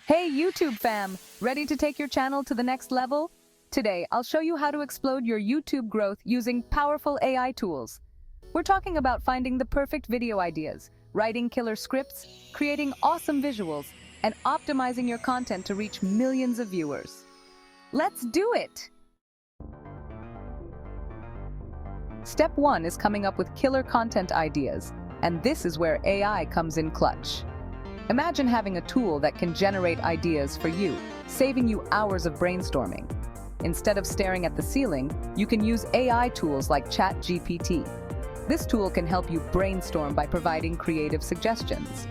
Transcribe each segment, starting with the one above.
Hey YouTube fam, ready to take your channel to the next level? Today, I'll show you how to explode your YouTube growth using powerful AI tools. We're talking about finding the perfect video ideas, writing killer scripts, creating awesome visuals, and optimizing your content to reach millions of viewers. Let's do it! Step 1 is coming up with killer content ideas, and this is where AI comes in clutch. Imagine having a tool that can generate ideas for you, saving you hours of brainstorming. Instead of staring at the ceiling, you can use AI tools like ChatGPT. This tool can help you brainstorm by providing creative suggestions.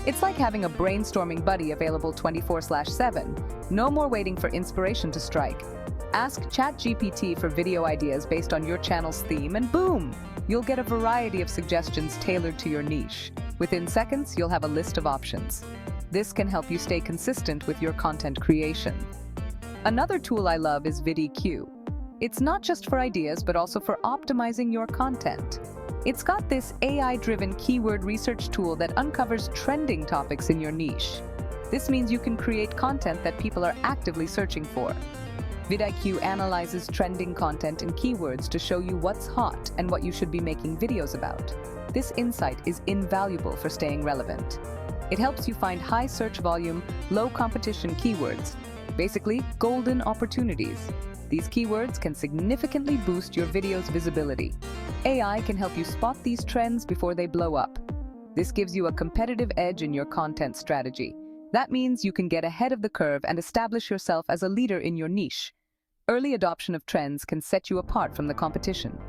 It's like having a brainstorming buddy available 24/7. No more waiting for inspiration to strike. Ask ChatGPT for video ideas based on your channel's theme, and boom! You'll get a variety of suggestions tailored to your niche. Within seconds, you'll have a list of options. This can help you stay consistent with your content creation. Another tool I love is VidIQ. It's not just for ideas, but also for optimizing your content. It's got this AI-driven keyword research tool that uncovers trending topics in your niche. This means you can create content that people are actively searching for. VidIQ analyzes trending content and keywords to show you what's hot and what you should be making videos about. This insight is invaluable for staying relevant. It helps you find high search volume, low competition keywords, basically golden opportunities. These keywords can significantly boost your video's visibility. AI can help you spot these trends before they blow up. This gives you a competitive edge in your content strategy. That means you can get ahead of the curve and establish yourself as a leader in your niche. Early adoption of trends can set you apart from the competition.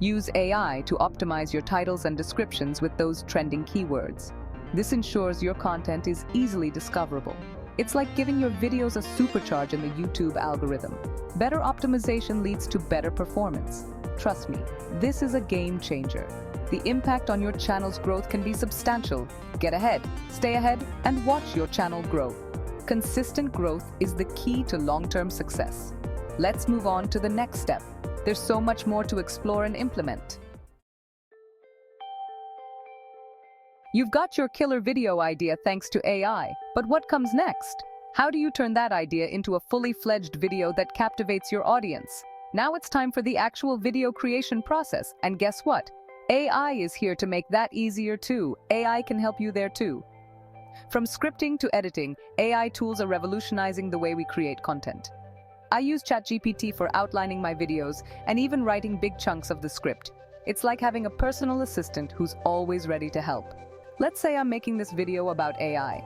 Use AI to optimize your titles and descriptions with those trending keywords. This ensures your content is easily discoverable. It's like giving your videos a supercharge in the YouTube algorithm. Better optimization leads to better performance. Trust me, this is a game changer. The impact on your channel's growth can be substantial. Get ahead, stay ahead, and watch your channel grow. Consistent growth is the key to long-term success. Let's move on to the next step. There's so much more to explore and implement. You've got your killer video idea thanks to AI, but what comes next? How do you turn that idea into a fully fledged video that captivates your audience? Now it's time for the actual video creation process, and guess what? AI is here to make that easier too. AI can help you there too. From scripting to editing, AI tools are revolutionizing the way we create content. I use ChatGPT for outlining my videos and even writing big chunks of the script. It's like having a personal assistant who's always ready to help. Let's say I'm making this video about AI.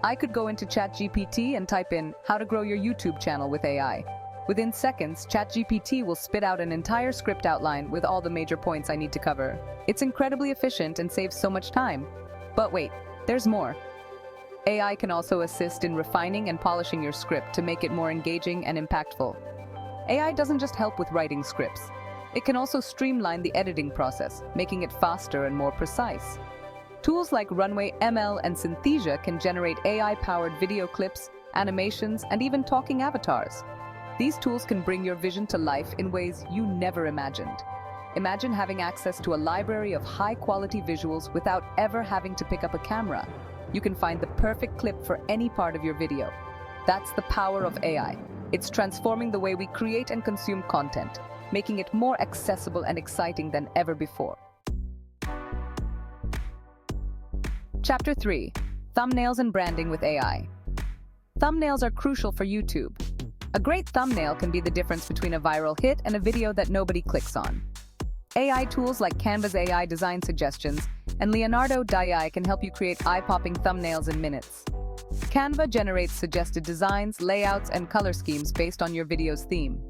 I could go into ChatGPT and type in how to grow your YouTube channel with AI. Within seconds, ChatGPT will spit out an entire script outline with all the major points I need to cover. It's incredibly efficient and saves so much time. But wait, there's more. AI can also assist in refining and polishing your script to make it more engaging and impactful. AI doesn't just help with writing scripts. It can also streamline the editing process, making it faster and more precise. Tools like Runway ML and Synthesia can generate AI-powered video clips, animations, and even talking avatars. These tools can bring your vision to life in ways you never imagined. Imagine having access to a library of high-quality visuals without ever having to pick up a camera. You can find the perfect clip for any part of your video. That's the power of AI. It's transforming the way we create and consume content, making it more accessible and exciting than ever before. Chapter 3: Thumbnails and Branding with AI. Thumbnails are crucial for YouTube. A great thumbnail can be the difference between a viral hit and a video that nobody clicks on. AI tools like Canva's AI design suggestions and Leonardo AI can help you create eye-popping thumbnails in minutes. Canva generates suggested designs, layouts, and color schemes based on your video's theme.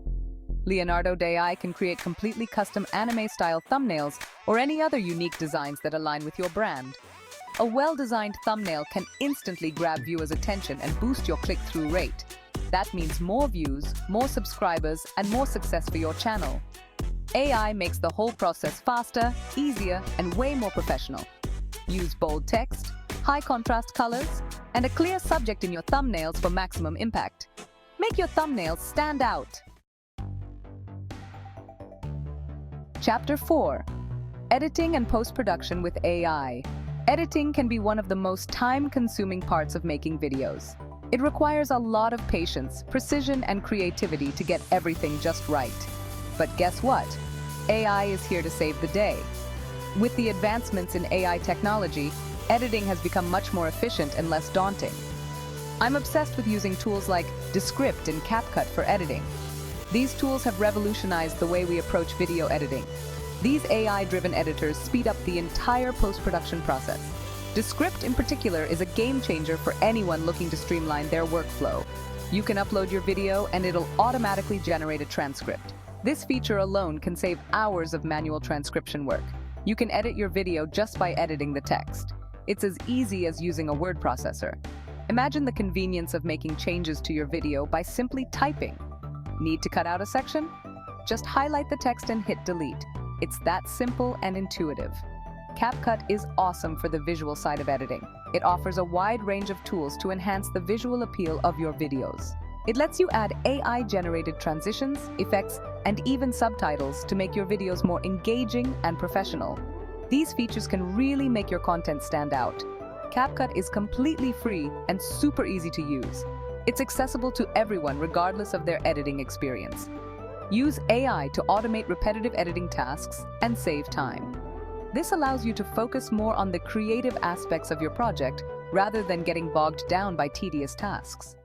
Leonardo AI can create completely custom anime-style thumbnails or any other unique designs that align with your brand. A well-designed thumbnail can instantly grab viewers' attention and boost your click-through rate. That means more views, more subscribers, and more success for your channel. AI makes the whole process faster, easier, and way more professional. Use bold text, high-contrast colors, and a clear subject in your thumbnails for maximum impact. Make your thumbnails stand out. Chapter 4: Editing and Post-Production with AI. Editing can be one of the most time-consuming parts of making videos. It requires a lot of patience, precision, and creativity to get everything just right. But guess what? AI is here to save the day. With the advancements in AI technology, editing has become much more efficient and less daunting. I'm obsessed with using tools like Descript and CapCut for editing. These tools have revolutionized the way we approach video editing. These AI-driven editors speed up the entire post-production process. Descript in particular is a game changer for anyone looking to streamline their workflow. You can upload your video and it'll automatically generate a transcript. This feature alone can save hours of manual transcription work. You can edit your video just by editing the text. It's as easy as using a word processor. Imagine the convenience of making changes to your video by simply typing. Need to cut out a section? Just highlight the text and hit delete. It's that simple and intuitive. CapCut is awesome for the visual side of editing. It offers a wide range of tools to enhance the visual appeal of your videos. It lets you add AI-generated transitions, effects, and even subtitles to make your videos more engaging and professional. These features can really make your content stand out. CapCut is completely free and super easy to use. It's accessible to everyone regardless of their editing experience. Use AI to automate repetitive editing tasks and save time. This allows you to focus more on the creative aspects of your project rather than getting bogged down by tedious tasks.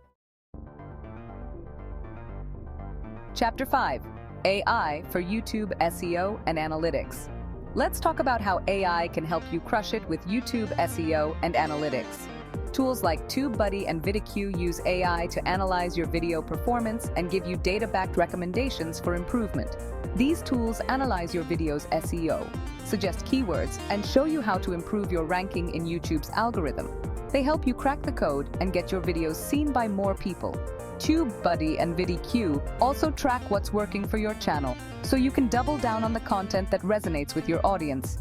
Chapter 5: AI for YouTube SEO and Analytics. Let's talk about how AI can help you crush it with YouTube SEO and analytics. Tools like TubeBuddy and VidiQ use AI to analyze your video performance and give you data-backed recommendations for improvement. These tools analyze your video's SEO, suggest keywords, and show you how to improve your ranking in YouTube's algorithm. They help you crack the code and get your videos seen by more people. TubeBuddy and VidiQ also track what's working for your channel, so you can double down on the content that resonates with your audience.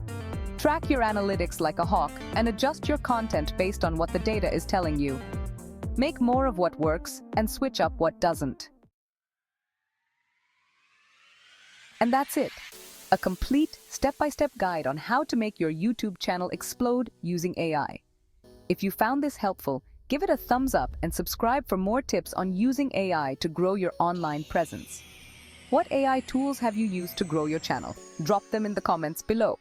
Track your analytics like a hawk and adjust your content based on what the data is telling you. Make more of what works and switch up what doesn't. And that's it. A complete step-by-step guide on how to make your YouTube channel explode using AI. If you found this helpful, give it a thumbs up and subscribe for more tips on using AI to grow your online presence. What AI tools have you used to grow your channel? Drop them in the comments below.